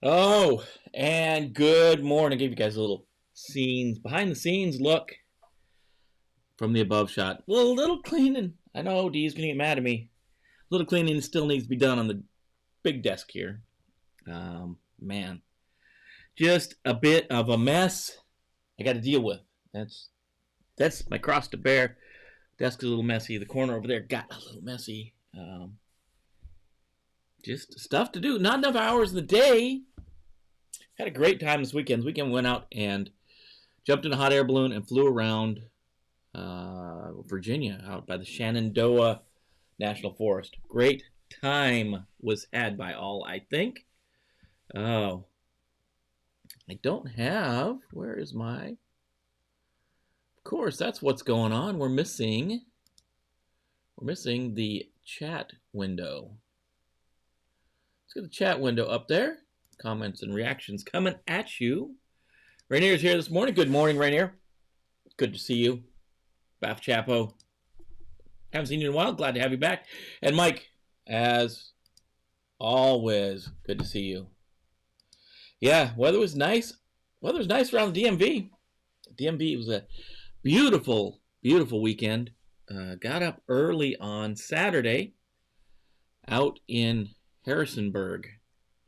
Oh, and good morning. I gave you guys a little behind the scenes look from the above shot. Well, a little cleaning. I know Dee's going to get mad at me. A little cleaning still needs to be done on the big desk here. Man, just a bit of a mess I got to deal with. That's my cross to bear. Desk is a little messy. The corner over there got a little messy. Just stuff to do. Not enough hours in the day. Had a great time this weekend. This weekend we went out and jumped in a hot air balloon and flew around Virginia out by the Shenandoah National Forest. Great time was had by all, I think. Oh, I don't have. Where is my? Of course, that's what's going on. We're missing the chat window. Let's get the chat window up there. Comments and reactions coming at you. Rainier's here this morning. Good morning, Rainier. Good to see you. Bath Chapo. Haven't seen you in a while. Glad to have you back. And Mike, as always, good to see you. Yeah, weather was nice. Weather was nice around the DMV. DMV was a beautiful, beautiful weekend. Got up early on Saturday out in Harrisonburg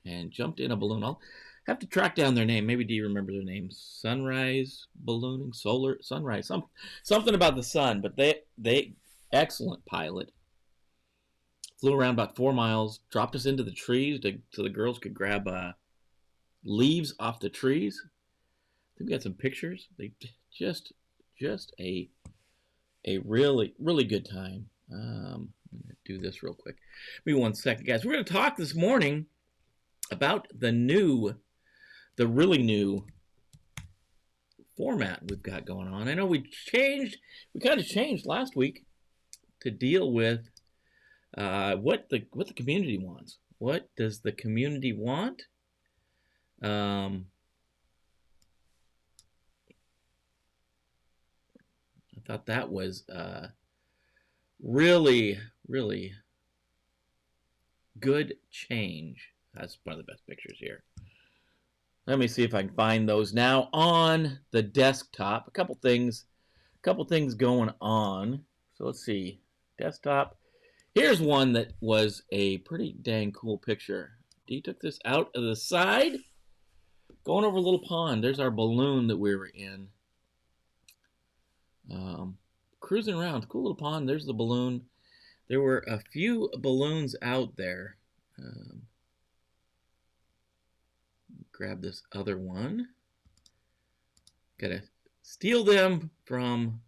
and jumped in a balloon. I'll have to track down their name. Maybe do you remember their name? Sunrise Ballooning, Solar Sunrise, something about the sun. But they excellent pilot. Flew around about 4 miles, dropped us into the trees so the girls could grab leaves off the trees. I think we got some pictures. They just a really, really good time. I'm going to do this real quick. Give me 1 second, guys. We're going to talk this morning about the really new format we've got going on. I know we kind of changed last week to deal with what the community wants. What does the community want? I thought that was really, really good change. That's one of the best pictures here. Let me see if I can find those now on the desktop. A couple things going on. So let's see. Desktop. Here's one that was a pretty dang cool picture. Dee took this out of the side. Going over a little pond. There's our balloon that we were in. Cruising around. Cool little pond. There's the balloon. There were a few balloons out there. Grab this other one. Gotta steal them from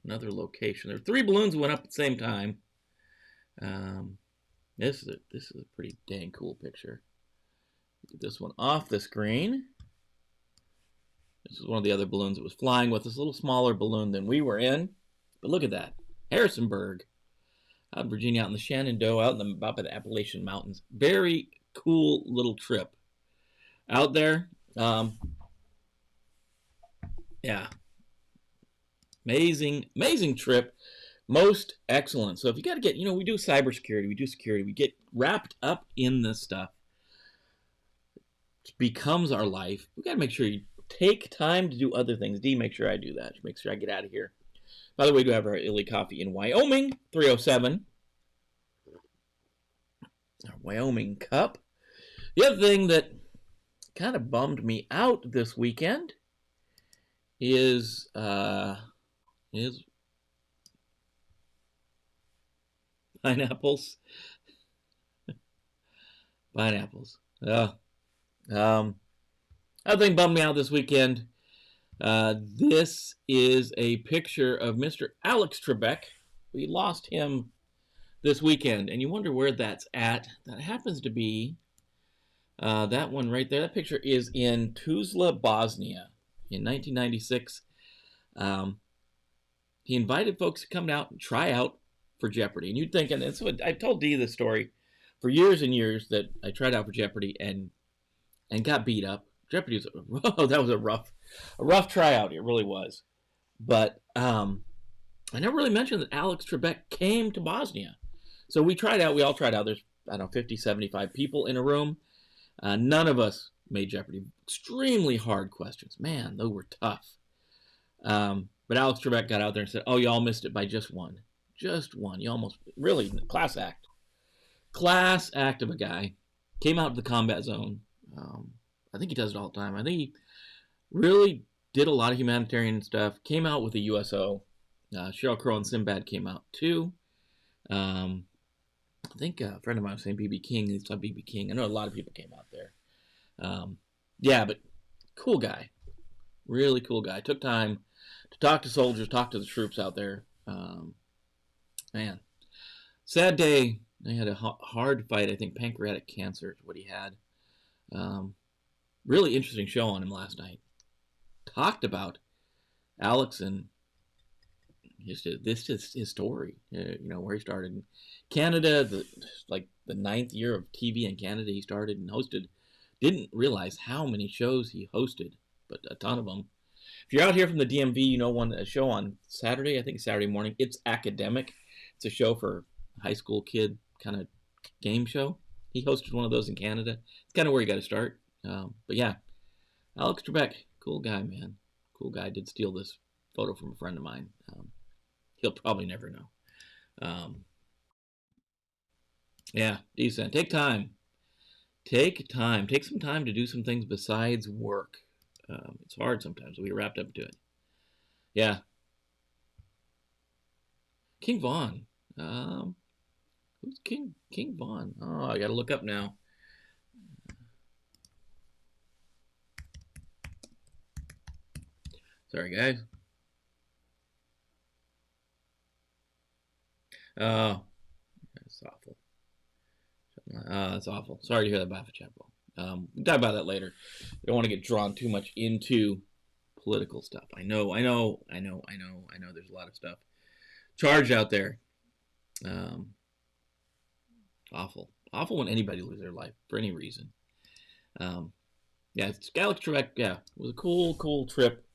another location. There were 3 balloons that went up at the same time. This is a pretty dang cool picture. Get this one off the screen. This is one of the other balloons that was flying with us. A little smaller balloon than we were in. But look at that. Harrisonburg. Out in Virginia, out in the Shenandoah, out by the Appalachian Mountains. Very cool little trip. Out there. Yeah. Amazing trip. Most excellent. So if you got to get, we do cybersecurity, we do security, we get wrapped up in this stuff. It becomes our life. We got to make sure you take time to do other things. Dee, make sure I do that. Make sure I get out of here. By the way, we do have our Illy Coffee in Wyoming, 307. Our Wyoming cup. The other thing that kind of bummed me out this weekend is pineapples. Pineapples. Other thing bummed me out this weekend. This is a picture of Mr. Alex Trebek. We lost him this weekend, and you wonder where that's at. That happens to be that one right there. That picture is in Tuzla, Bosnia in 1996. He invited folks to come out and try out for Jeopardy. And you'd think, and that's what I've told Dee this story for years and years, that I tried out for Jeopardy and got beat up. Jeopardy that was a rough tryout. It really was. But I never really mentioned that Alex Trebek came to Bosnia. So we all tried out. There's, 50, 75 people in a room. None of us made Jeopardy. Extremely hard questions. Man, those were tough. But Alex Trebek got out there and said, oh, y'all missed it by just one. Just one. You almost, really, class act. Class act of a guy. Came out of the combat zone. I think he does it all the time. I think he really did a lot of humanitarian stuff. Came out with a USO. Sheryl Crow and Sinbad came out too. I think a friend of mine was saying BB King. He saw BB King. I know a lot of people came out there. Yeah, but cool guy. Really cool guy. Took time to talk to soldiers, talk to the troops out there. Man, sad day. He had a hard fight. I think pancreatic cancer is what he had. Really interesting show on him last night. Talked about Alex and this is his story. Where he started in Canada, the 9th year of TV in Canada. He started and hosted. Didn't realize how many shows he hosted, but a ton of them. If you're out here from the DMV, a show on Saturday. I think Saturday morning. It's academic. It's a show for a high school kid kind of game show. He hosted one of those in Canada. It's kind of where you got to start. But yeah, Alex Trebek, cool guy, man. Cool guy. Did steal this photo from a friend of mine. He'll probably never know. Yeah, decent. Take time. Take time. Take some time to do some things besides work. It's hard sometimes. We get wrapped up into it. Yeah. King Vaughn. Who's King Vaughn? Oh, I gotta look up now. Sorry, guys. Oh, that's awful. That's awful. Sorry to hear that, Baffin Chapel. We'll talk about that later. I don't want to get drawn too much into political stuff. I know. There's a lot of stuff charged out there. Awful when anybody loses their life for any reason. Yeah, Alex Trebek. Yeah, it was a cool trip.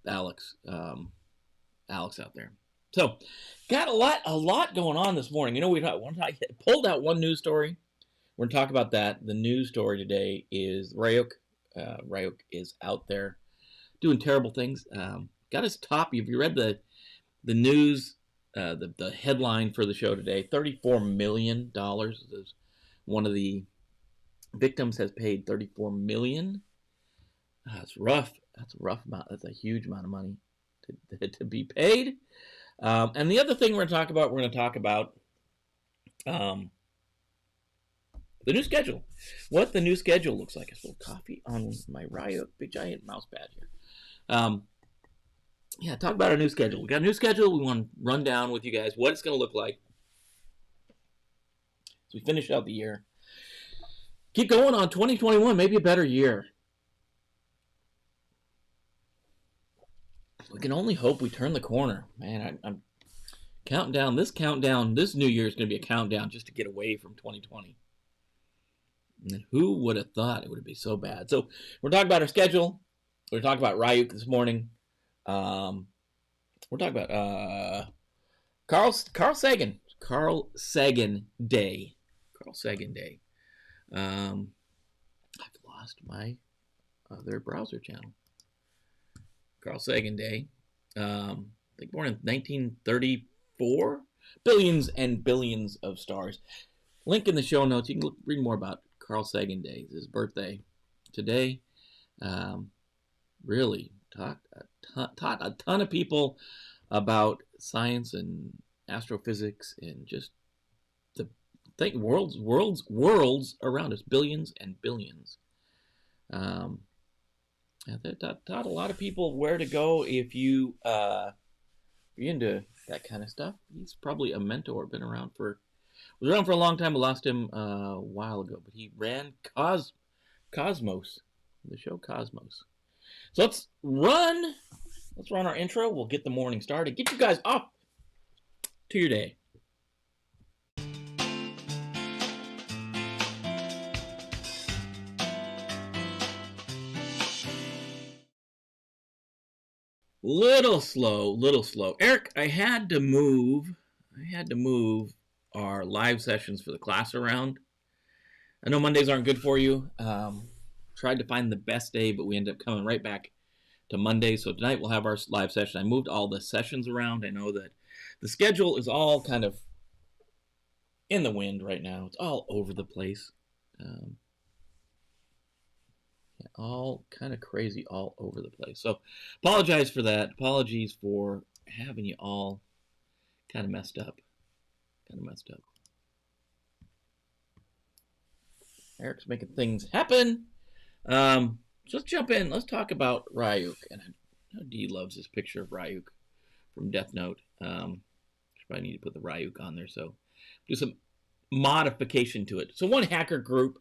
Alex out there. So, got a lot going on this morning. I pulled out one news story. We're going to talk about that. The news story today is Ryuk. Ryuk is out there doing terrible things. Got his top. Have you read the news, the headline for the show today? $34 million. One of the victims has paid $34 million. That's rough. That's a rough amount. That's a huge amount of money to be paid. And the other thing we're going to talk about the new schedule. What the new schedule looks like. I spilled coffee on my Ryuk big giant mouse pad here. Yeah, talk about our new schedule. We got a new schedule. We want to run down with you guys what it's going to look like as we finish out the year. Keep going on 2021, maybe a better year. We can only hope we turn the corner. Man, I'm counting down. This new year is going to be a countdown just to get away from 2020. And who would have thought it would be so bad? So we're talking about our schedule. We're talking about Ryuk this morning. We're talking about Carl Sagan. Carl Sagan Day. Carl Sagan Day. I've lost my other browser channel. Carl Sagan Day. I think born in 1934. Billions and billions of stars. Link in the show notes. You can read more about Carl Sagan Day. It's his birthday today. Really taught a ton of people about science and astrophysics and just the worlds around us. Billions and billions. That taught a lot of people where to go if you're into that kind of stuff. He's probably a mentor. Was around for a long time. I lost him a while ago, but he ran Cosmos, the show Cosmos. So let's run our intro. We'll get the morning started. Get you guys up to your day. Little slow. Eric, I had to move our live sessions for the class around. I know Mondays aren't good for you. Tried to find the best day, but we ended up coming right back to Monday. So tonight we'll have our live session. I moved all the sessions around. I know that the schedule is all kind of in the wind right now. It's all over the place. All kind of crazy all over the place. So apologize for that. Apologies for having you all kind of messed up. Eric's making things happen. So let's jump in. Let's talk about Ryuk. And I know Dee loves this picture of Ryuk from Death Note. Probably need to put the Ryuk on there. So do some modification to it. So one hacker group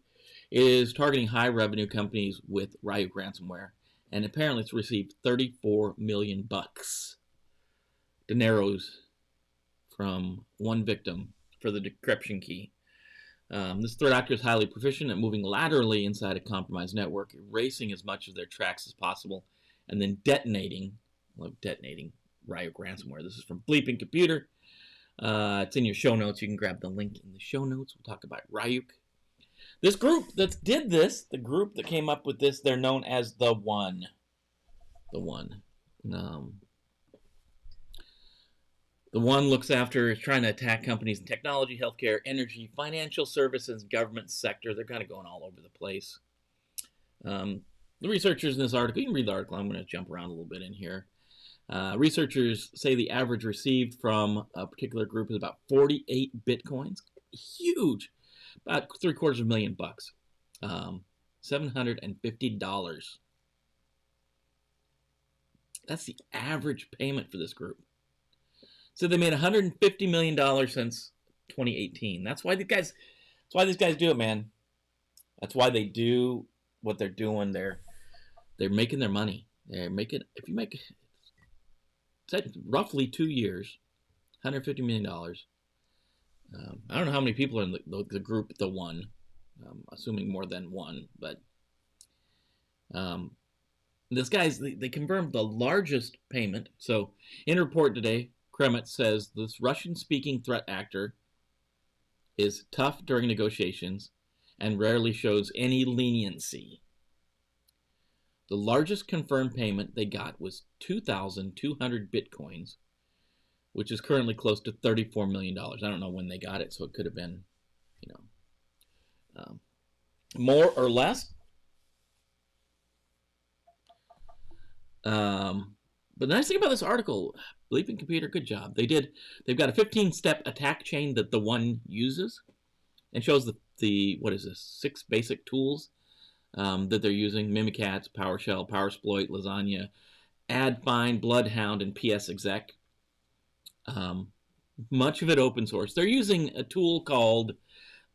is targeting high revenue companies with Ryuk Ransomware, and apparently it's received 34 million bucks dineros from one victim for the decryption key. This threat actor is highly proficient at moving laterally inside a compromised network, erasing as much of their tracks as possible, and then detonating Ryuk Ransomware. This is from Bleeping Computer. It's in your show notes. You can grab the link in the show notes. We'll talk about Ryuk. This group that did this, the group that came up with this, they're known as The One. The One. The One looks after, is trying to attack companies in technology, healthcare, energy, financial services, government sector. They're kind of going all over the place. The researchers in this article, you can read the article. I'm going to jump around a little bit in here. Researchers say the average received from a particular group is about 48 bitcoins. Huge. About $750,000 bucks. $750. That's the average payment for this group. So they made $150 million since 2018. That's why these guys do it, man. That's why they do what they're doing. They're making their money. They're making, if you make roughly 2 years, $150 million. I don't know how many people are in the group, The One. Assuming more than one, but this guy's, they confirmed the largest payment. So in a report today, Kremet says this Russian-speaking threat actor is tough during negotiations and rarely shows any leniency. The largest confirmed payment they got was 2,200 bitcoins, which is currently close to $34 million. I don't know when they got it, so it could have been, more or less. But the nice thing about this article, Bleeping Computer, good job. They've got a 15-step attack chain that The One uses, and shows the what is this, 6 basic tools that they're using: Mimikatz, PowerShell, PowerSploit, Lasagna, AdFind, Bloodhound, and PSExec. Much of it open source. They're using a tool called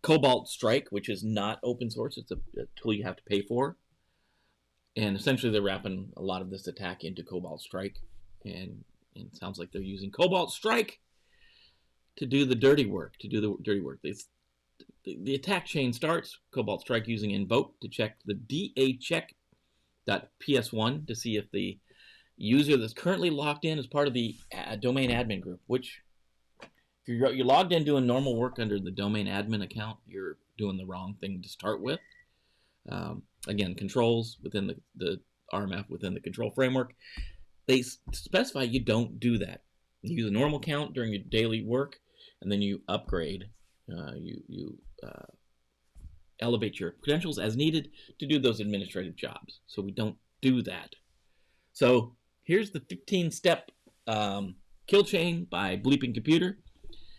Cobalt Strike, which is not open source. It's a tool you have to pay for. And essentially they're wrapping a lot of this attack into Cobalt Strike. And it sounds like they're using Cobalt Strike to do the dirty work. The attack chain starts, Cobalt Strike using Invoke to check the dacheck.ps1 to see if the user that's currently logged in is part of the domain admin group, which if you're logged in doing normal work under the domain admin account, you're doing the wrong thing to start with. Again, controls within the RMF, within the control framework, they specify you don't do that. You use a normal account during your daily work, and then you upgrade. You elevate your credentials as needed to do those administrative jobs. So we don't do that. So here's the 15-step kill chain by Bleeping Computer.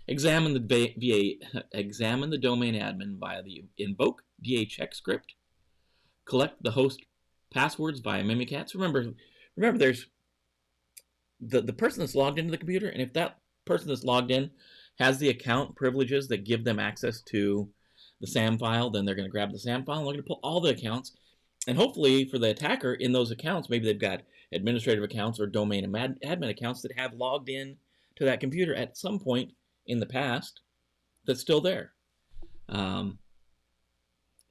Examine the domain admin via the invoke dacheck script. Collect the host passwords via Mimikatz. Remember, there's the person that's logged into the computer, and if that person that's logged in has the account privileges that give them access to the SAM file, then they're going to grab the SAM file and they're going to pull all the accounts. And hopefully for the attacker, in those accounts, maybe they've got administrative accounts or domain admin accounts that have logged in to that computer at some point in the past that's still there.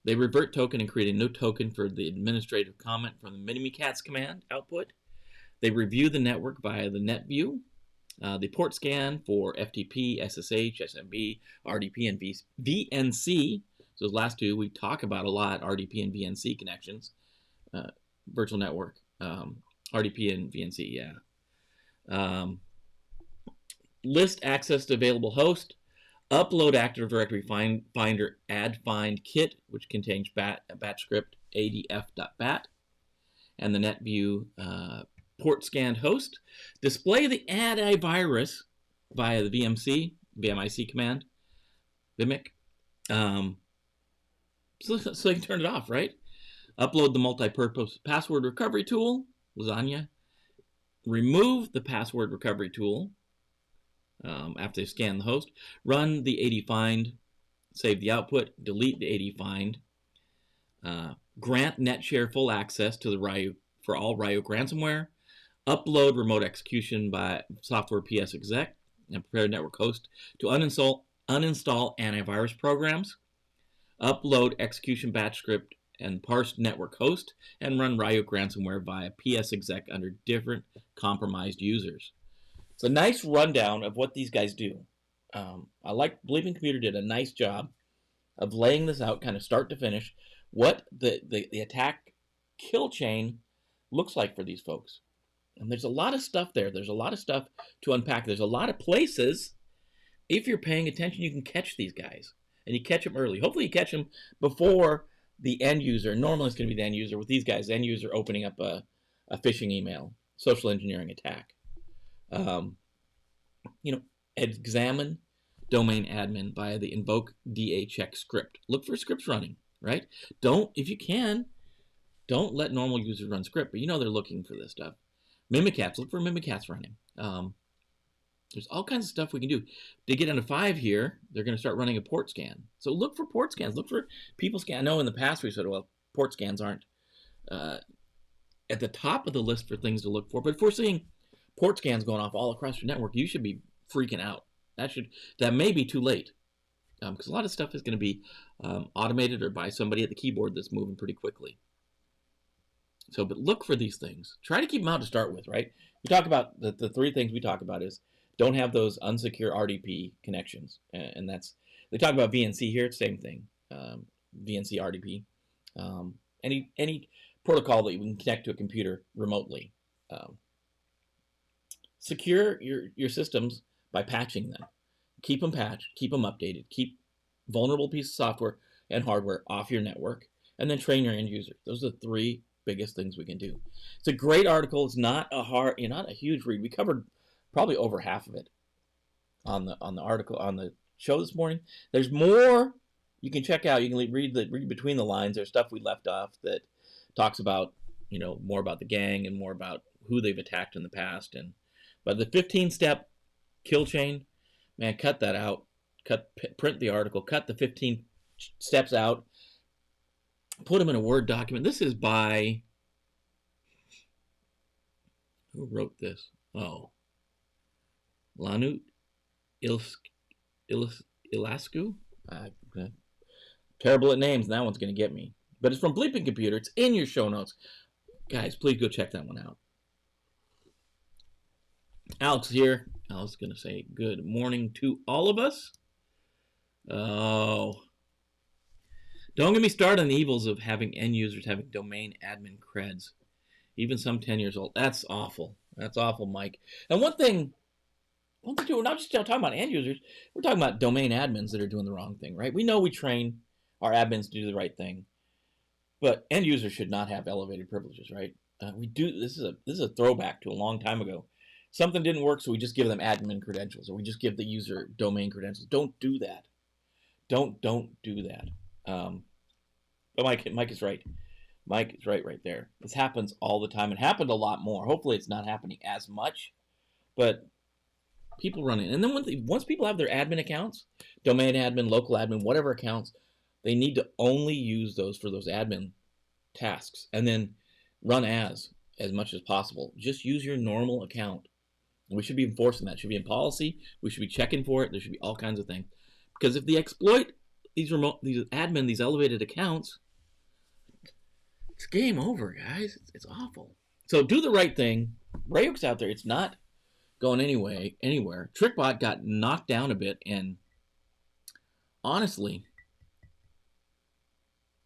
They revert token and create a new token for the administrative comment from the Mimikatz command output. They review the network via the net view. The port scan for FTP, SSH, SMB, RDP, and VNC. So those last two we talk about a lot, RDP and VNC connections, virtual network, RDP and VNC, yeah. List access to available host, upload Active Directory Finder add find kit, which contains batch script adf.bat, and the NetView port scanned host. Display the antivirus via the VMIC command, VMIC. So you can turn it off, right? Upload the multi-purpose password recovery tool, Lasagna. Remove the password recovery tool after they scan the host. Run the AD find, save the output, delete the AD find. Grant NetShare full access to the Ryuk for all Ryuk ransomware. Upload remote execution by software PS exec and prepare network host to uninstall antivirus programs. Upload execution batch script and parse network host and run Ryuk ransomware via PS exec under different compromised users. It's a nice rundown of what these guys do. I like Bleeping Computer did a nice job of laying this out, kind of start to finish, what the attack kill chain looks like for these folks. And there's a lot of stuff there. There's a lot of stuff to unpack. There's a lot of places, if you're paying attention, you can catch these guys. And you catch them early. Hopefully you catch them before the end user. Normally it's going to be the end user. With these guys, the end user opening up a phishing email, social engineering attack. Examine domain admin via the invoke DA check script. Look for scripts running, right? If you can, don't let normal users run script, but they're looking for this stuff. Mimikatz, look for Mimikatz running. There's all kinds of stuff we can do. To get into 5 here, they're going to start running a port scan. So look for port scans. Look for people scan. I know in the past we said, well, port scans aren't at the top of the list for things to look for. But if we're seeing port scans going off all across your network, you should be freaking out. That may be too late, because a lot of stuff is going to be automated or by somebody at the keyboard that's moving pretty quickly. So, but look for these things. Try to keep them out to start with, right? We talk about the 3 things we talk about is don't have those unsecure RDP connections, and they talk about VNC here. It's the same thing, VNC RDP. Any protocol that you can connect to a computer remotely. Secure your systems by patching them. Keep them patched, keep them updated, keep vulnerable pieces of software and hardware off your network, and then train your end user. Those are the 3 biggest things we can do. It's a great article. It's not a huge read. We covered probably over half of it on the article on the show this morning. There's more you can check out. You can read between the lines. There's stuff we left off that talks about more about the gang and more about who they've attacked in the past. But the 15-step kill chain, man, cut that out. Print the article. Cut the 15 steps out. Put them in a Word document. This is by, who wrote this? Oh, Lanut Ilascu? Okay. Terrible at names, and that one's going to get me. But it's from Bleeping Computer. It's in your show notes. Guys, please go check that one out. Alex here. Alex is going to say good morning to all of us. Oh. Don't get me started on the evils of having end users having domain admin creds. Even some 10 years old. That's awful. That's awful, Mike. And one thing too, we're not just talking about end users. We're talking about domain admins that are doing the wrong thing, right? We know we train our admins to do the right thing. But end users should not have elevated privileges, right? This is a throwback to a long time ago. Something didn't work, so we just give them admin credentials, or we just give the user domain credentials. Don't do that. Don't do that. But Mike is right. Mike is right there. This happens all the time. It happened a lot more. Hopefully it's not happening as much, but people run in. And then once people have their admin accounts, domain admin, local admin, whatever accounts, they need to only use those for those admin tasks and then run as much as possible. Just use your normal account. And we should be enforcing that. It should be in policy. We should be checking for it. There should be all kinds of things. Because if they exploit these elevated accounts, it's game over, guys. It's awful. So do the right thing. Ryuk's out there. It's not going anywhere. TrickBot got knocked down a bit, and honestly,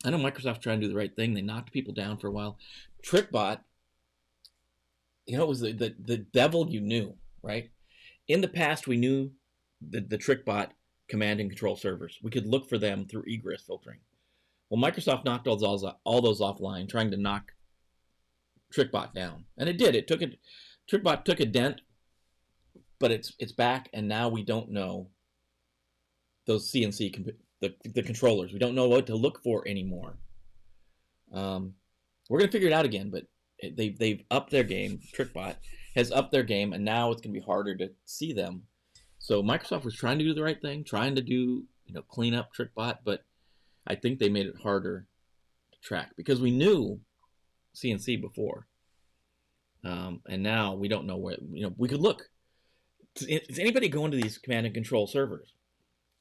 I know Microsoft's trying to do the right thing. They knocked people down for a while. TrickBot, it was the devil you knew, right? In the past, we knew the TrickBot command and control servers. We could look for them through egress filtering. Well, Microsoft knocked all those offline, trying to knock TrickBot down, and it did. TrickBot took a dent, but it's back, and now we don't know those CNC the controllers. We don't know what to look for anymore. We're gonna figure it out again, but they've upped their game. TrickBot has upped their game, and now it's gonna be harder to see them. So Microsoft was trying to do the right thing, trying to do clean up TrickBot, but I think they made it harder to track because we knew CNC before, and now we don't know where. We could look. Is anybody going to these command and control servers?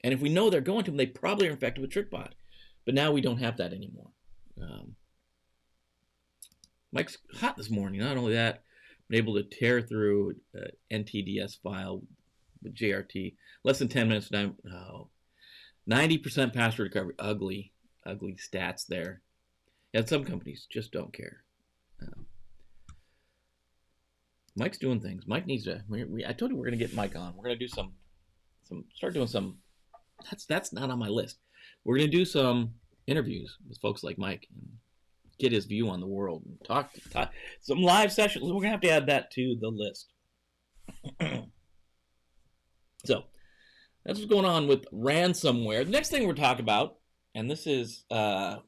And if we know they're going to them, they probably are infected with TrickBot. But now we don't have that anymore. Mike's hot this morning. Not only that, I'm able to tear through an NTDS file with JRT. Less than 10 minutes. 90% password recovery. Ugly stats there. And some companies just don't care. Mike's doing things. Mike needs to. I told you we're going to get Mike on. We're going to do start doing some. That's not on my list. We're going to do some interviews with folks like Mike and get his view on the world and talk some live sessions. We're going to have to add that to the list. So that's what's going on with ransomware. The next thing we're talking about, and this is I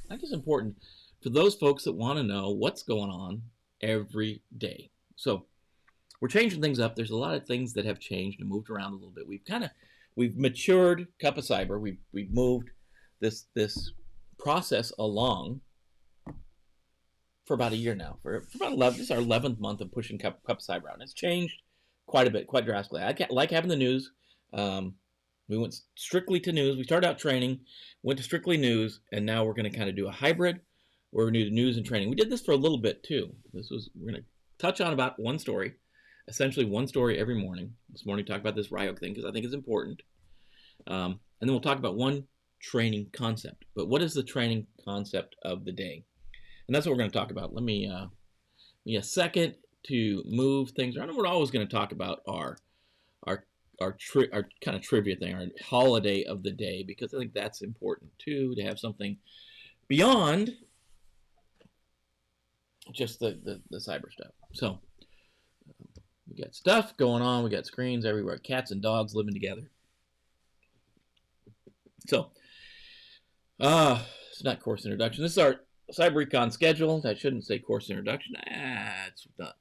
think it's important for those folks that want to know what's going on every day. So we're changing things up. There's a lot of things that have changed and moved around a little bit. We've matured CAP Cyber. We've moved this process along for about a year now. For about 11, this is our 11th month of pushing CAP Cyber out. And it's changed quite a bit, quite drastically. I like having the news. We went strictly to news. We started out training, went to strictly news, and now we're going to kind of do a hybrid. We're going to do news and training. We did this for a little bit too. We're going to touch on about one story, essentially one story every morning. This morning, talk about this Ryuk thing because I think it's important. And then we'll talk about one training concept. But what is the training concept of the day? And that's what we're going to talk about. Let me a second to move things around. And we're always going to talk about our kind of trivia thing, our holiday of the day, because I think that's important too, to have something beyond just the cyber stuff. So we got stuff going on. We got screens everywhere. Cats and dogs living together. So it's not course introduction. This is our Cyber-Recon schedule. I shouldn't say course introduction.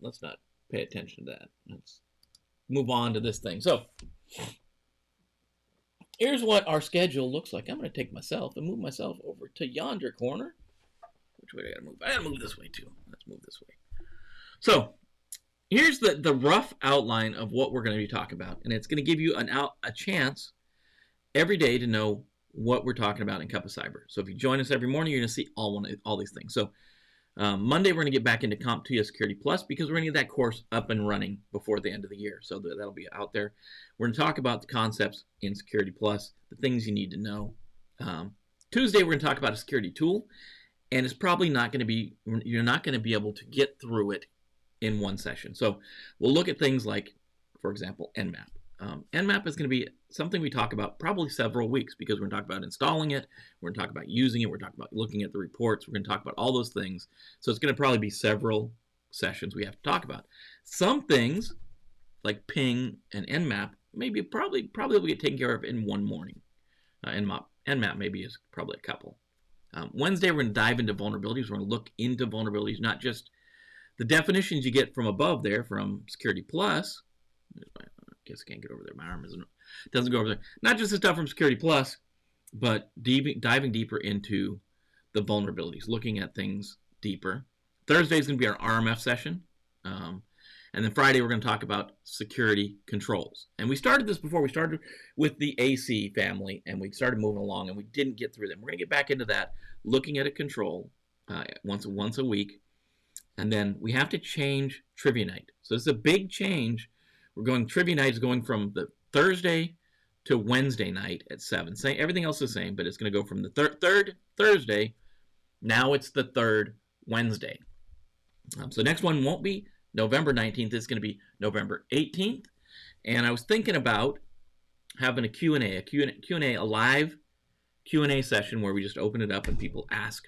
Let's not pay attention to that. Let's move on to this thing. So here's what our schedule looks like. I'm going to take myself and move myself over to yonder corner. Which way do I got to move? I got to move this way too. Let's move this way. So here's the rough outline of what we're going to be talking about. And it's going to give you a chance every day to know what we're talking about in CAP Cyber. So if you join us every morning, you're going to see all these things. So Monday, we're going to get back into CompTIA Security Plus because we're going to get that course up and running before the end of the year. So that'll be out there. We're going to talk about the concepts in Security Plus, the things you need to know. Tuesday, we're going to talk about a security tool. And it's probably not going to be, you're not going to be able to get through it in one session. So we'll look at things like, for example, Nmap. Nmap is going to be something we talk about probably several weeks because we're going to talk about installing it, we're going to talk about using it, we're talking about looking at the reports, we're going to talk about all those things. So it's going to probably be several sessions we have to talk about. Some things like ping and Nmap probably will get taken care of in one morning. Nmap maybe is probably a couple. Wednesday, we're going to dive into vulnerabilities. We're going to look into vulnerabilities, not just the definitions you get from above there from Security Plus. I guess I can't get over there. My arm doesn't go over there. Not just the stuff from Security Plus, but diving deeper into the vulnerabilities, looking at things deeper. Thursday is going to be our RMF session. And then Friday, we're going to talk about security controls. And we started this before. We started with the AC family, and we started moving along, and we didn't get through them. We're going to get back into that, looking at a control once a week. And then we have to change Trivia Night. So this is a big change. Trivia Night is going from the Thursday to Wednesday night at 7. Everything else is the same, but it's going to go from the third Thursday Now it's the third Wednesday. So next one won't be November 19th. It's going to be November 18th. And I was thinking about having a Q&A, a live Q&A session where we just open it up and people ask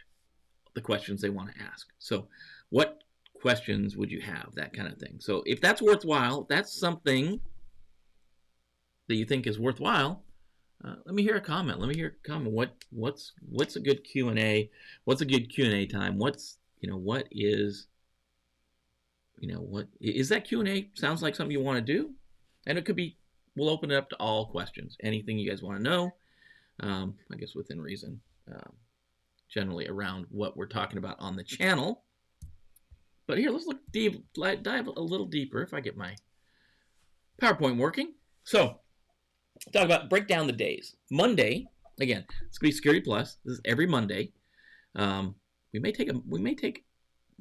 the questions they want to ask. So what questions would you have? That kind of thing. So if that's worthwhile, that's something that you think is worthwhile, let me hear a comment. Let me hear a comment. What's a good Q&A? What's a good Q&A time? What is that Q&A sounds like something you want to do? And it could be, we'll open it up to all questions. Anything you guys want to know, I guess within reason, generally around what we're talking about on the channel. But here, let's dive a little deeper if I get my PowerPoint working. So, break down the days. Monday, again, it's going to be Security Plus. This is every Monday. We may take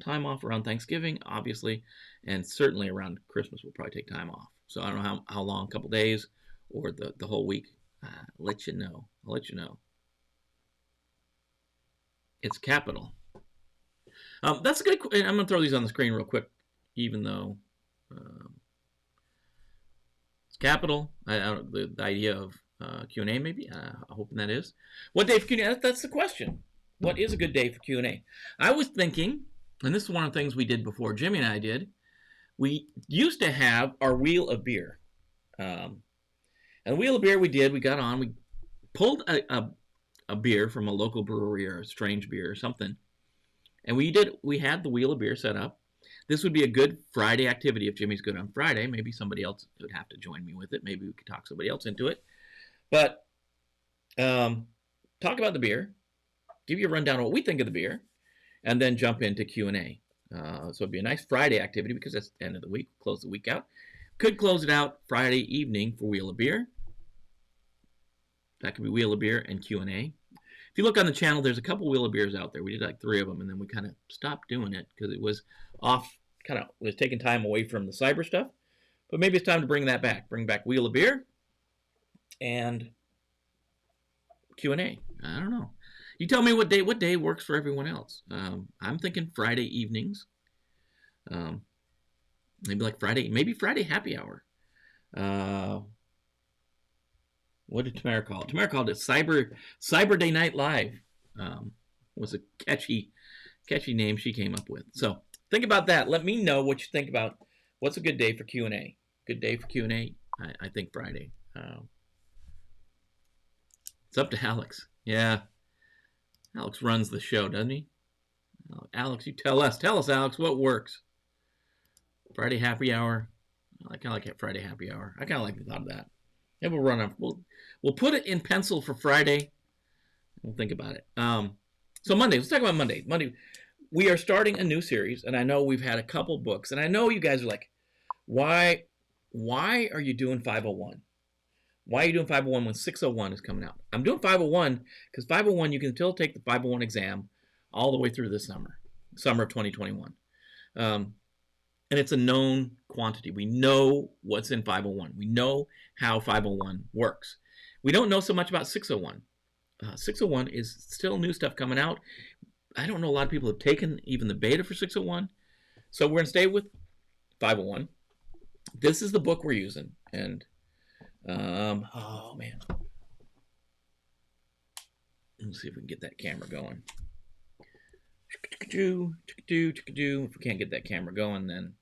time off around Thanksgiving, obviously, and certainly around Christmas we'll probably take time off. So I don't know how long, a couple days or the whole week. I'll let you know. It's capital. That's a good. I'm going to throw these on the screen real quick, even though it's capital. The idea of Q&A maybe. I'm hoping that is. What day for Q&A? That's the question. What is a good day for Q&A? I was thinking, and this is one of the things we did before Jimmy and I did. We used to have our wheel of beer. And the wheel of beer we got on, we pulled a beer from a local brewery or a strange beer or something. And we had the wheel of beer set up. This would be a good Friday activity. If Jimmy's good on Friday, maybe somebody else would have to join me with it. Maybe we could talk somebody else into it. But talk about the beer, give you a rundown of what we think of the beer, and then jump into Q&A. So it'd be a nice Friday activity because that's the end of the week. Close the week out. Could close it out Friday evening for Wheel of Beer. That could be Wheel of Beer and Q&A. If you look on the channel, there's a couple Wheel of Beers out there. We did like 3 of them, and then we kind of stopped doing it because it was was taking time away from the cyber stuff. But maybe it's time to bring that back. Bring back Wheel of Beer and Q&A. I don't know. You tell me what day works for everyone else. I'm thinking Friday evenings. Maybe Friday happy hour. What did Tamara call it? Tamara called it Cyber Day Night Live. Was a catchy name she came up with. So think about that. Let me know what you think about what's a good day for Q&A. Good day for Q&A. I think Friday. It's up to Alex. Yeah. Alex runs the show, doesn't he? Alex, you tell us. Tell us, Alex, what works. Friday happy hour. I kind of like Friday happy hour. I kind of like the thought of that. Yeah, we'll run up. We'll put it in pencil for Friday. We'll think about it. So Monday. Let's talk about Monday. Monday, we are starting a new series, and I know we've had a couple books, and I know you guys are like, why are you doing 501? Why are you doing 501 when 601 is coming out? I'm doing 501 because 501, you can still take the 501 exam all the way through this summer of 2021. And it's a known quantity. We know what's in 501. We know how 501 works. We don't know so much about 601. 601 is still new stuff coming out. I don't know a lot of people have taken even the beta for 601. So we're going to stay with 501. This is the book we're using. And oh man, let's see if we can get that camera going. If we can't get that camera going, then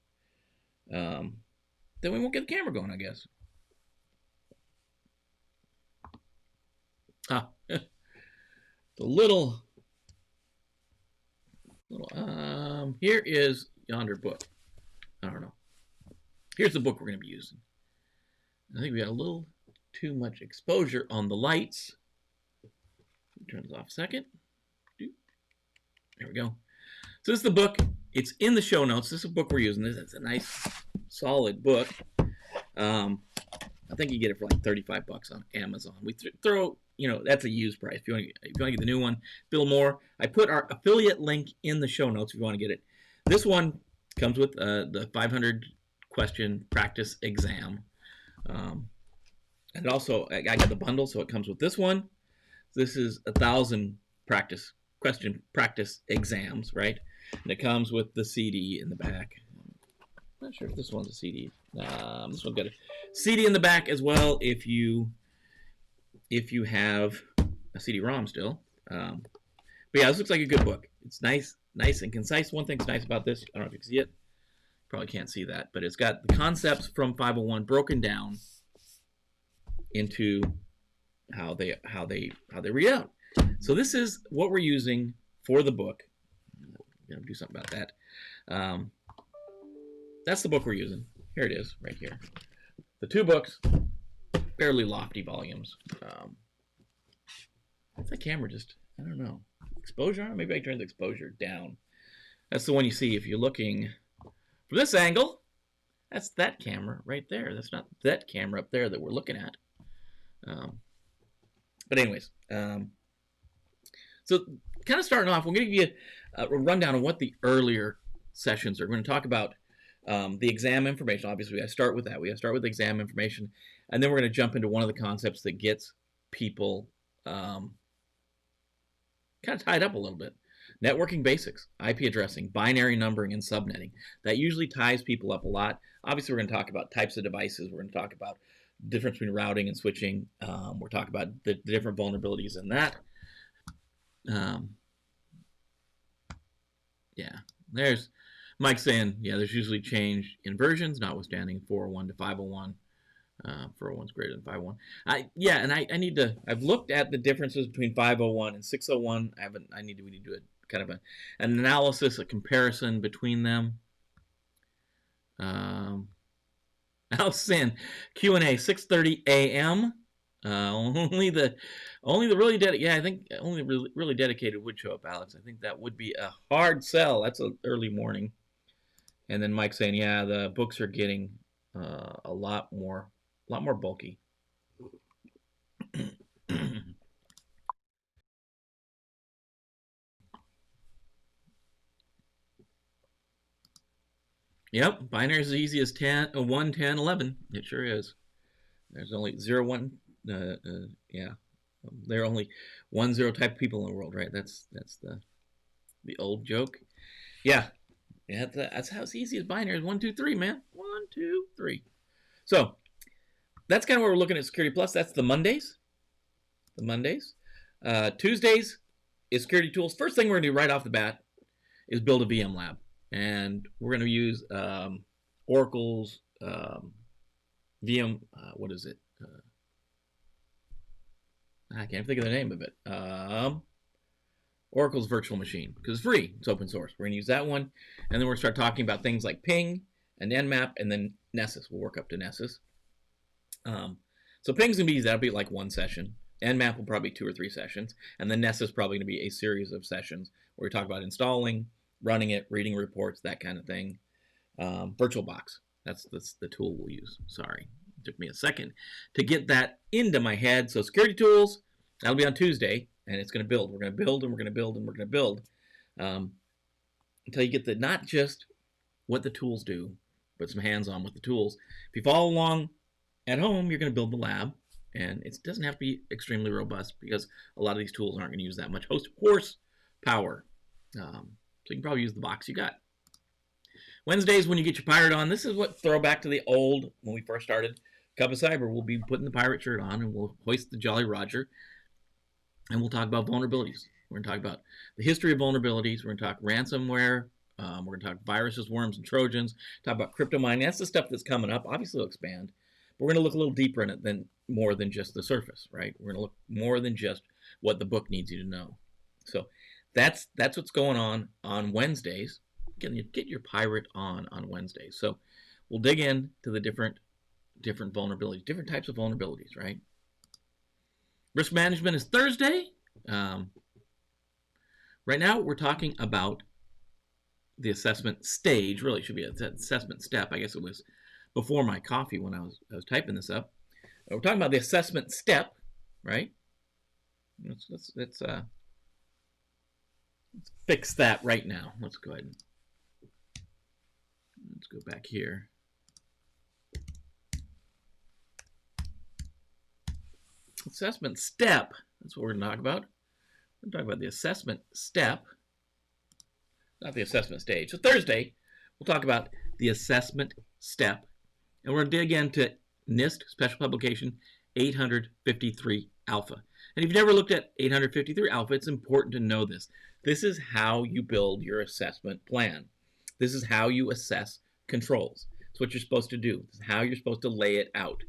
we won't get the camera going, I guess. The little here is yonder book. I don't know. Here's the book we're going to be using. I think we got a little too much exposure on the lights. Turn this off a second. There we go. So this is the book. It's in the show notes. This is a book we're using. It's a nice, solid book. I think you get it for like $35 on Amazon. We throw, that's a used price. If you want to get the new one, bill more. I put our affiliate link in the show notes if you want to get it. This one comes with the 500 question practice exam. And also, I got the bundle, so it comes with this one. This is 1,000 practice question practice exams, right? And it comes with the CD in the back. I'm not sure if this one's a CD. This one's got a CD in the back as well. If you have a CD-ROM still. But yeah, this looks like a good book. It's nice and concise. One thing's nice about this, I don't know if you can see it. Probably can't see that, but it's got the concepts from 501 broken down into how they read out. So this is what we're using for the book. I'm gonna do something about that. That's the book we're using. Here it is, right here. The two books, fairly lofty volumes. What's that camera just? I don't know. Exposure on? Maybe I turn the exposure down. That's the one you see if you're looking from this angle. That's that camera right there. That's not that camera up there that we're looking at. But anyways, so kind of starting off, we're going to give you a rundown of what the earlier sessions are. We're going to talk about the exam information. Obviously, I start with that. We start with exam information, and then we're going to jump into one of the concepts that gets people kind of tied up a little bit. Networking basics, IP addressing, binary numbering, and subnetting. That usually ties people up a lot. Obviously, we're going to talk about types of devices. We're going to talk about the difference between routing and switching. We're talking about the different vulnerabilities in that. Yeah, there's Mike saying, yeah, there's usually change in versions, notwithstanding 401 to 501. 401 is greater than 501. Yeah, and I need to. I've looked at the differences between 501 and 601. We need to do a kind of an analysis, a comparison between them. Alice saying Q&A 6:30 a.m. Only the really dedicated. Yeah, I think only really dedicated would show up, Alex. I think that would be a hard sell. That's an early morning. And then Mike saying, yeah, the books are getting a lot more bulky. Yep, binary is as easy as 1, 10, 11. It sure is. There's only 0, 1. Yeah, there are only 1, 0 type of people in the world, right? That's the old joke. Yeah, that's how it's easy as binary is 1, 2, 3, man. 1, 2, 3. So that's kind of where we're looking at Security Plus. That's the Mondays. Tuesdays is Security Tools. First thing we're gonna do right off the bat is build a VM lab. And we're going to use Oracle's VM, what is it? I can't think of the name of it. Oracle's virtual machine, because it's free. It's open source. We're going to use that one. And then we're going to start talking about things like ping and nmap and then Nessus. We'll work up to Nessus. So ping's going to be easy. That'll be like one session. Nmap will probably be 2 or 3 sessions. And then Nessus is probably going to be a series of sessions where we talk about installing, running it, reading reports, that kind of thing. VirtualBox, that's the tool we'll use. Sorry, it took me a second to get that into my head. So Security Tools, that'll be on Tuesday, and it's going to build. We're going to build, and we're going to build, and we're going to build until you get not just what the tools do, but some hands-on with the tools. If you follow along at home, you're going to build the lab, and it doesn't have to be extremely robust because a lot of these tools aren't going to use that much horsepower. So you can probably use the box you got. Wednesdays, when you get your pirate on, this is what throwback to the old, when we first started Cup of Cyber. We'll be putting the pirate shirt on and we'll hoist the Jolly Roger. And we'll talk about vulnerabilities. We're going to talk about the history of vulnerabilities. We're going to talk ransomware. We're going to talk viruses, worms, and Trojans. Talk about crypto mining. That's the stuff that's coming up. Obviously, it'll expand. But we're going to look a little deeper in it more than just the surface, right? We're going to look more than just what the book needs you to know. So that's what's going on Wednesdays. Get your pirate on Wednesdays. So we'll dig into the different vulnerabilities, different types of vulnerabilities, right? Risk management is Thursday. Right now we're talking about the assessment stage. Really should be an assessment step. I guess it was before my coffee when I was typing this up. We're talking about the assessment step, right? Let's fix that right now. Let's go ahead and let's go back here. Assessment step. That's what we're going to talk about. I'm talking about the assessment step, not the assessment stage. So Thursday, we'll talk about the assessment step, and we're going to dig into NIST Special Publication 853 Alpha. And if you've never looked at 853 Alpha, it's important to know this. This is how you build your assessment plan. This is how you assess controls. It's what you're supposed to do. This is how you're supposed to lay it out.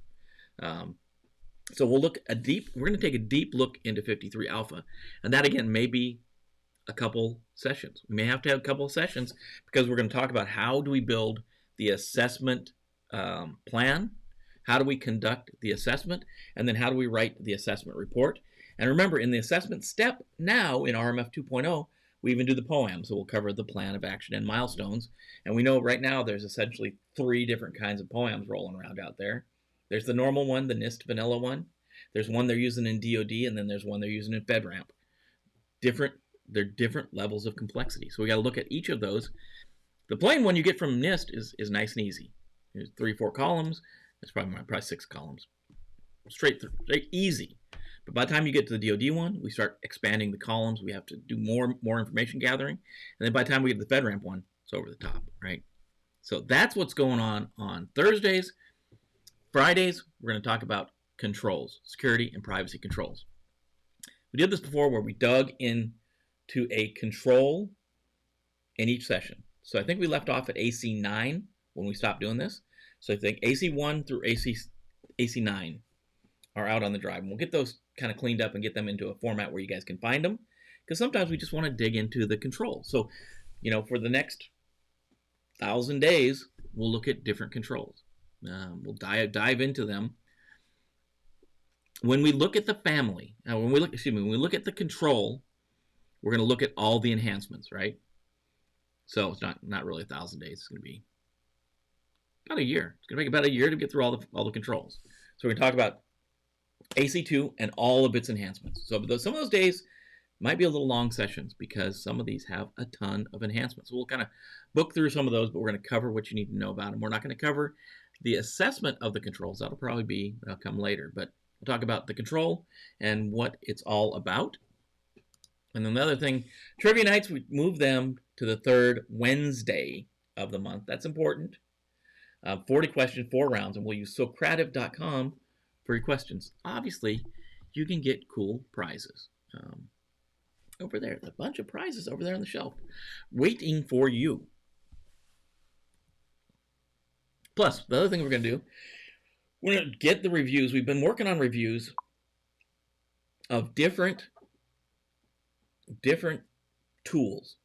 So we're going to take a deep look into 53 Alpha. And that, again, may be a couple sessions. We may have to have a couple of sessions because we're going to talk about how do we build the assessment plan, how do we conduct the assessment, and then how do we write the assessment report. And remember, in the assessment step now in RMF 2.0, we even do the POAM, so we'll cover the plan of action and milestones. And we know right now there's essentially 3 different kinds of POAMs rolling around out there. There's the normal one, the NIST vanilla one. There's one they're using in DoD, and then there's one they're using in FedRAMP. They're different levels of complexity. So we got to look at each of those. The plain one you get from NIST is nice and easy. There's 3-4 columns. It's probably 6 columns. Straight easy. But by the time you get to the DoD one, we start expanding the columns. We have to do more information gathering. And then by the time we get to the FedRAMP one, it's over the top, right? So that's what's going on Thursdays. Fridays, we're going to talk about controls, security and privacy controls. We did this before where we dug into a control in each session. So I think we left off at AC9 when we stopped doing this. So I think AC1 through AC9 are out on the drive. And we'll get those kind of cleaned up and get them into a format where you guys can find them. Because sometimes we just want to dig into the controls. So, for the next 1,000 days, we'll look at different controls. We'll dive into them. When we look at the family, when we look at the control, we're going to look at all the enhancements, right? So it's not really 1,000 days. It's going to be about a year. It's going to take about a year to get through all the controls. So we're going to talk about AC2 and all of its enhancements. So some of those days might be a little long sessions because some of these have a ton of enhancements. So we'll kind of book through some of those, but we're going to cover what you need to know about them. We're not going to cover the assessment of the controls. That'll come later. But we'll talk about the control and what it's all about. And then the other thing, trivia nights, we move them to the 3rd Wednesday of the month. That's important. 40 questions, 4 rounds, and we'll use Socrative.com for your questions. Obviously, you can get cool prizes. Over there, a bunch of prizes over there on the shelf waiting for you. Plus, the other thing we're going to do, we're going to get the reviews. We've been working on reviews of different tools,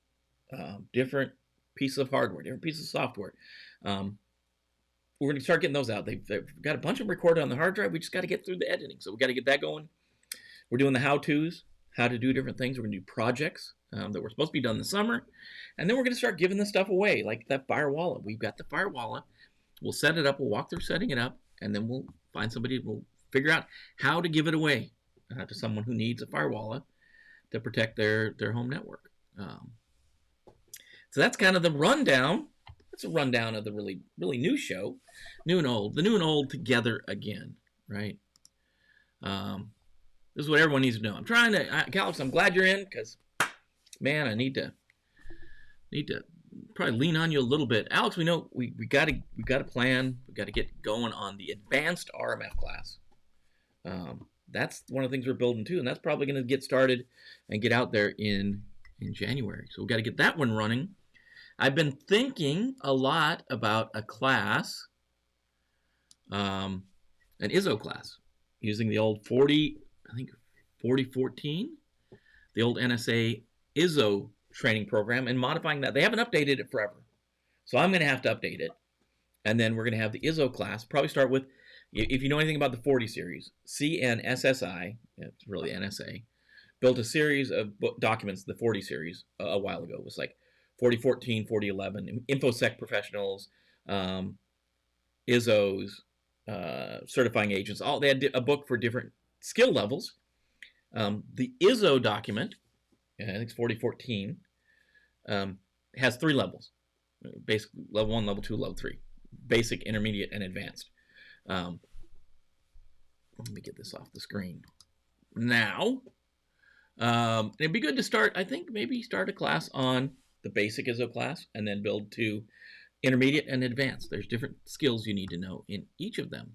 different pieces of hardware, different pieces of software. We're going to start getting those out. They've got a bunch of them recorded on the hard drive. We just got to get through the editing. So we got to get that going. We're doing the how-tos, how to do different things. We're going to do projects that were supposed to be done this summer. And then we're going to start giving this stuff away, like that firewall. We've got the firewall. We'll set it up. We'll walk through setting it up. And then we'll find somebody. We'll figure out how to give it away to someone who needs a firewall to protect their home network. So that's kind of the rundown. That's a rundown of the really new show, new and old, the new and old together again, right? This is what everyone needs to know. I'm trying to, Alex, I'm glad you're in because, man, I need to probably lean on you a little bit. Alex, we know we got a plan. We got to get going on the advanced RMF class. That's one of the things we're building too, and that's probably going to get started and get out there in January. So we've got to get that one running. I've been thinking a lot about a class, an ISO class, using the old 4014, the old NSA ISO training program, and modifying that. They haven't updated it forever, so I'm going to have to update it. And then we're going to have the ISO class. Probably start with, if you know anything about the 40 series, CNSSI, it's really NSA, built a series of documents, the 40 series, a while ago. It was like 4014, 4011, InfoSec professionals, ISOs, certifying agents. They had a book for different skill levels. The ISO document, I think it's 4014, has 3 levels. Basic, level 1, level 2, level 3. Basic, intermediate, and advanced. Let me get this off the screen. Now, It'd be good to start, I think, maybe start a class on the basic ISO class and then build to intermediate and advanced. There's different skills you need to know in each of them.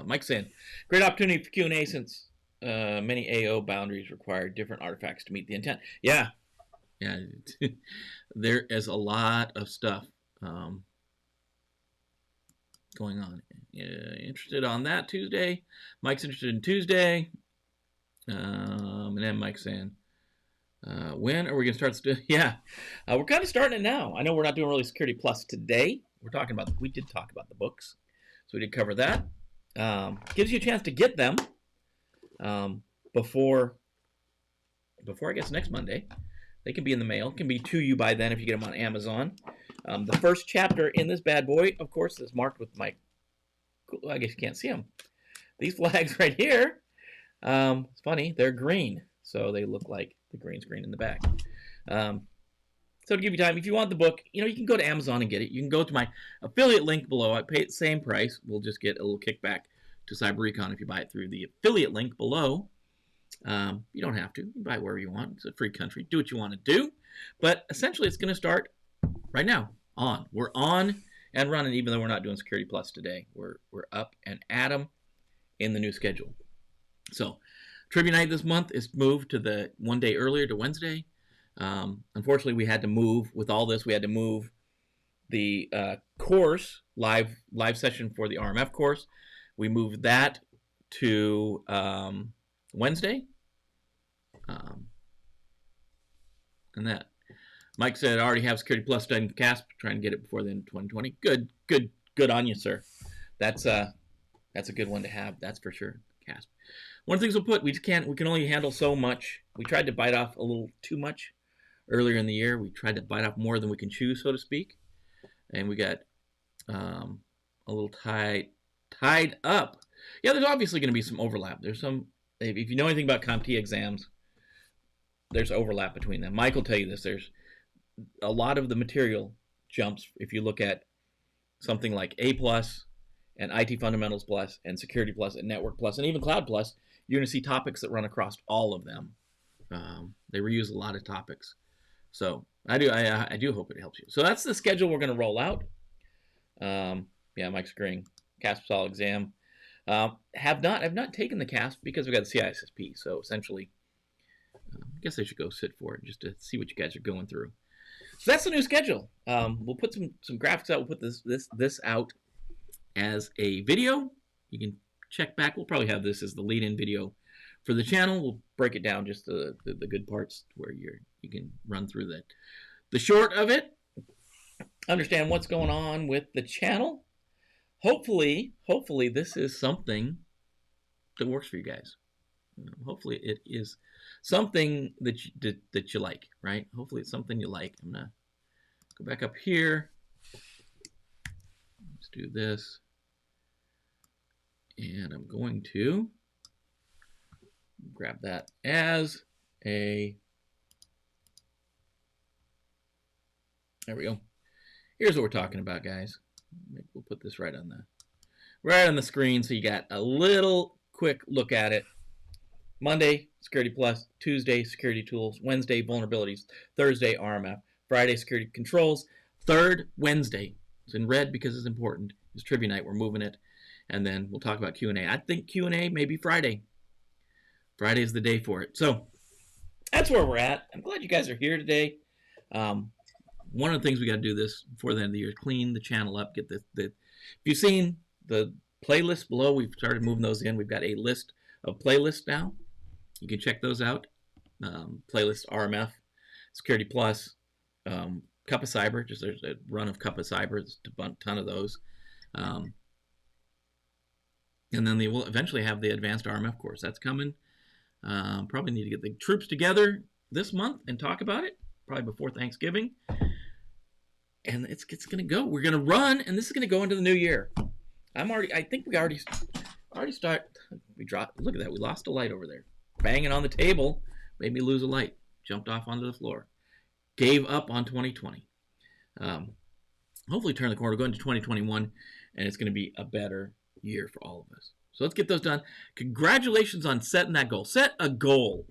Mike's saying, great opportunity for Q&A since many AO boundaries require different artifacts to meet the intent. Yeah. There is a lot of stuff going on. Interested on that Tuesday. Mike's interested in Tuesday. And then Mike's saying, when are we going to start? Yeah, we're kind of starting it now. I know we're not doing really Security Plus today. We did talk about the books. So we did cover that. Gives you a chance to get them before I guess next Monday. They can be in the mail. Can be to you by then if you get them on Amazon. The first chapter in this bad boy, of course, is marked with my, I guess you can't see them. These flags right here, it's funny, they're green. So they look like the green screen in the back. So to give you time, if you want the book, you can go to Amazon and get it. You can go to my affiliate link below. I pay the same price. We'll just get a little kickback to Cyber-Recon if you buy it through the affiliate link below. You don't have to. You can buy it wherever you want. It's a free country. Do what you want to do. But essentially, it's going to start right now. We're on and running, even though we're not doing Security Plus today. We're up and at 'em in the new schedule. So Trivia Night this month is moved to the one day earlier to Wednesday. Unfortunately, we had to move with all this. We had to move the course live session for the RMF course. We moved that to Wednesday. And that Mike said, I already have Security Plus done CASP, trying to get it before the end of 2020. Good on you, sir. That's a good one to have, that's for sure. CASP. One of the things we can only handle so much. We tried to bite off a little too much earlier in the year. We tried to bite off more than we can chew, so to speak. And we got a little tied up. Yeah, there's obviously going to be some overlap. There's some, if you know anything about CompTIA exams, there's overlap between them. Mike will tell you this. There's a lot of the material jumps. If you look at something like A+, and IT Fundamentals Plus, and Security Plus, and Network Plus, and even Cloud Plus, you're going to see topics that run across all of them. They reuse a lot of topics. So I do hope it helps you. So that's the schedule we're going to roll out. Yeah, Mike's agreeing. CASP all exam. Have not taken the CASP because we've got the CISSP. So essentially, I guess I should go sit for it just to see what you guys are going through. So that's the new schedule. We'll put some graphics out. We'll put this out as a video. You can check back. We'll probably have this as the lead-in video for the channel. We'll break it down just the good parts where you can run through the short of it, understand what's going on with the channel. Hopefully this is something that works for you guys. Hopefully it is something that you like, right? Hopefully it's something you like. I'm gonna go back up here. Let's do this. And I'm going to grab that as a, there we go. Here's what we're talking about, guys. Maybe we'll put this right on the screen so you got a little quick look at it. Monday, Security Plus. Tuesday, Security Tools. Wednesday, Vulnerabilities. Thursday, RMF. Friday, Security Controls. Third Wednesday, it's in red because it's important, is Trivia Night. We're moving it. And then we'll talk about Q&A. I think Q&A may be Friday. Friday is the day for it. So that's where we're at. I'm glad you guys are here today. One of the things we got to do this before the end of the year is clean the channel up. Get if you've seen the playlists below, we've started moving those in. We've got a list of playlists now. You can check those out. Playlist RMF, Security Plus, Cup of Cyber. Just there's a run of Cup of Cyber. There's a ton of those. And then they will eventually have the advanced RMF course. That's coming. Probably need to get the troops together this month and talk about it. Probably before Thanksgiving. And it's going to go. We're going to run, and this is going to go into the new year. I think we already start. We dropped. Look at that. We lost a light over there. Banging on the table. Made me lose a light. Jumped off onto the floor. Gave up on 2020. Hopefully turn the corner. Go into 2021, and it's going to be a better year for all of us. So let's get those done. Congratulations on setting that goal. Set a goal.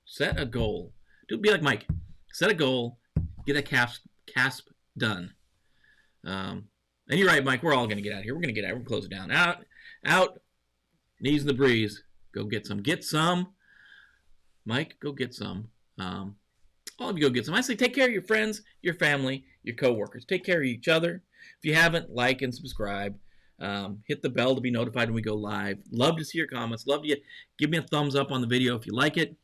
Set a goal. Be like Mike. Set a goal. Get that CASP done. And you're right, Mike. We're all going to get out of here. We're going to get out. We're going to close it down. Out. Knees in the breeze. Go get some. Get some. Mike, go get some. All of you go get some. I say take care of your friends, your family, your coworkers. Take care of each other. If you haven't, like and subscribe. Hit the bell to be notified when we go live. Love to see your comments. Love to give me a thumbs up on the video if you like it.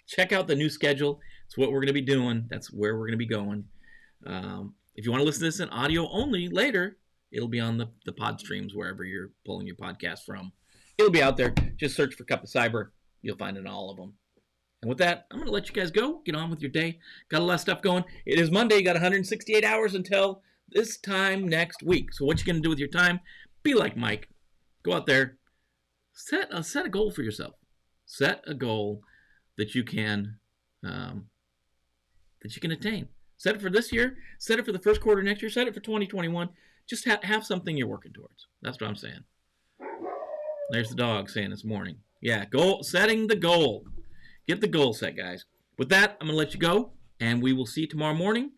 Check out the new schedule. It's what we're going to be doing. That's where we're going to be going. If you want to listen to this in audio only later, it'll be on the pod streams wherever you're pulling your podcast from. It'll be out there. Just search for Cup of Cyber. You'll find it in all of them. And with that, I'm going to let you guys go. Get on with your day. Got a lot of stuff going. It is Monday. You got 168 hours until this time next week. So what you going to do with your time? Be like Mike. Go out there. Set a goal for yourself. Set a goal that you can attain. Set it for this year. Set it for the first quarter next year. Set it for 2021. Just have something you're working towards. That's what I'm saying. There's the dog saying this morning. Yeah, setting the goal. Get the goal set, guys. With that, I'm going to let you go, and we will see you tomorrow morning.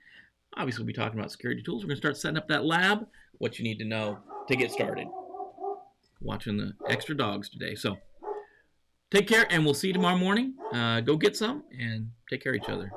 Obviously, we'll be talking about security tools. We're going to start setting up that lab, what you need to know to get started. Watching the extra dogs today. So take care, and we'll see you tomorrow morning. Go get some, and take care of each other.